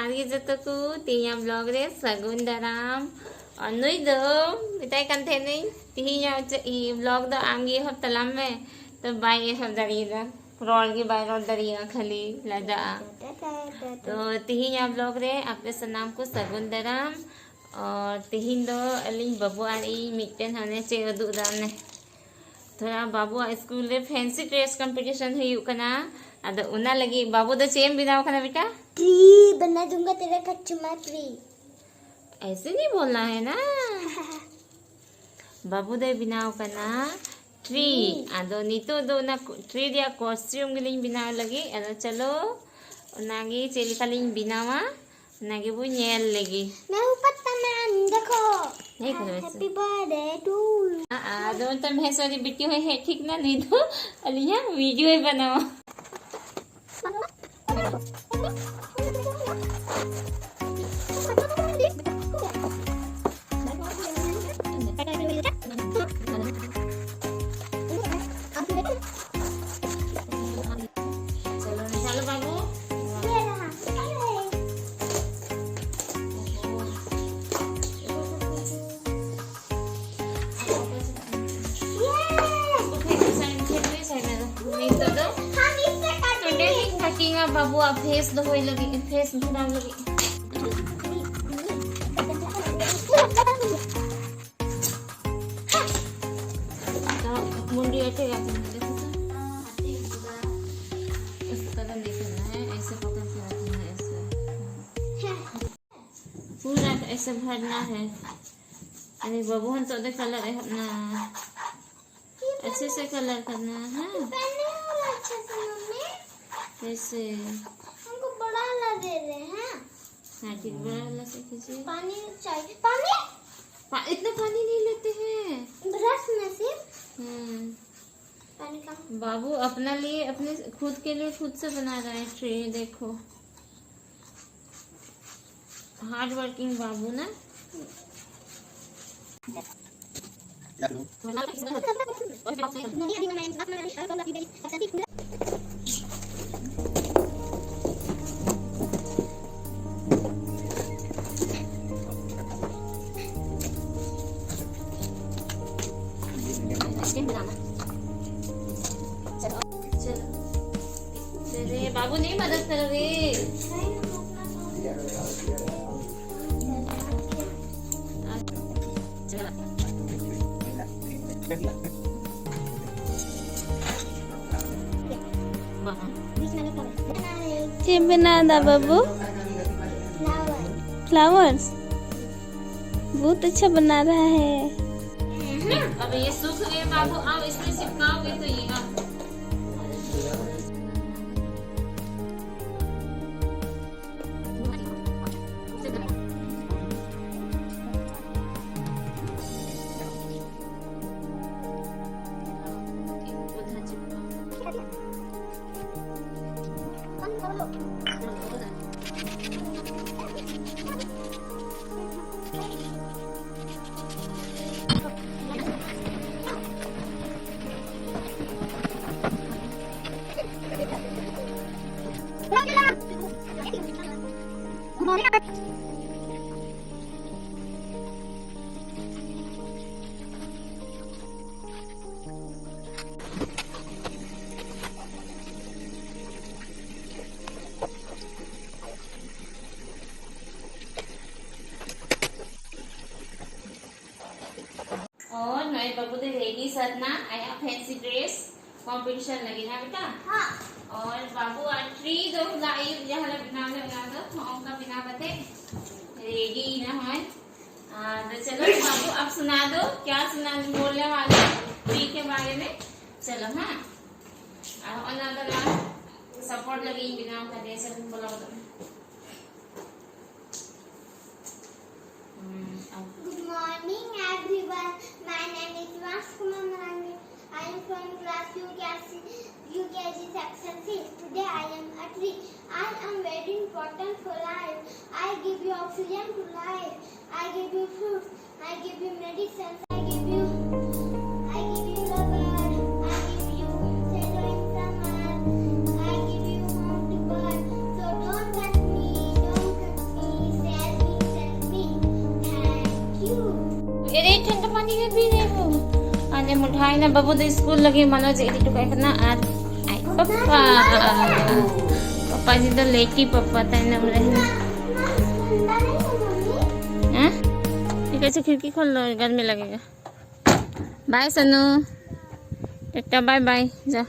Johargi jatuku tinya vlog re sagun daram nui do bitai kan the nei tinya vlog do amgi hab talam me to bai hab darida rol gi bai rol daria khali laja तो तिहिnya vlog re ape sanam ko sagun daram और तिहिन दो अलिंग बाबू आरी mitten हने चे उदु दाम ने थोड़ा बाबू school रे फैंसी ड्रेस कंपटीशन हुई कना अद उना लगी बाबू दो चेम बिनाव कना बेटा ट्री बना दूंगा तेरा कच्चुमा ट्री। ऐसे नहीं बोलना है ना बाबू दे बिनाव कना ट्री अदो नीतो दो ना ट्री दिया कॉस्ट्यूम गिलिंग बिनाव लगी अदो चलो उनागी चेलिकालिंग बिनावा नागे वो नेल लगी मैं ऊपर तमान देखो नहीं करो ऐसे हैप्पी बर्थडे टू दो तम है सॉरी बिट्टी हुई है ठीक ना नहीं तो अलिया वीडियो ही बनाओ चलो बाबू बाबू आप फेस दो होई लगी फेस भुना लगी तो मुंडी अटेगा इस तरह देखना है ऐसे पकड़ के रखना है ऐसे पूरा ऐसे भरना है अरे बाबू हम तो दे कलर है अपना अच्छे से कलर करना है ऐसे हमको बड़ा वाला दे रहे हैं। हाँ ठीक बड़ा वाला से खींचिए पानी चाहिए पानी इतना पानी नहीं लेते हैं ब्रश में सिर्फ पानी का बाबू अपना लिए अपने खुद के लिए खुद से बना रहा है ट्रे देखो हार्ड वर्किंग बाबू ना बाबू नहीं मदद करोगे ये बना दा बाबू फ्लावर्स बहुत अच्छा बना रहा है। अब ये सूख गए बाबू अब इसमें चिपकाओगे तो ये और नए बाबू दे रेडी सरना आया फैंसी ड्रेस कंपटीशन लगी ना बेटा हाँ और बाबू आ ट्री जो लाई जहाँ बिना दो हम का बिना बते रेडी ना है तो चलो बाबू अब सुना दो क्या सुना बोलने वाले ट्री के बारे में चलो हाँ अनदर सपोर्ट लगी बिना का दे सब बोला Good morning everyone. My name is Vaskumar Marandi. I am from class UKG section 6. Today I am a tree. I am very important for life. I give you oxygen to life. I give you fruits. I give you medicine. I give you rubber. I give you shadow in summer. I give you home to bird. So don't cut me, don't cut पानी के P रहे हो? आज मिठाई ना बाबू तो school लगी Manoj AD तो कहना आज आई पापा पापा जी तो लेटी पापा तय नाम रहे हैं। ठीक है खिड़की खोल लो गर्मी लगेगा। बाय सनू टाटा बाय बाय जा।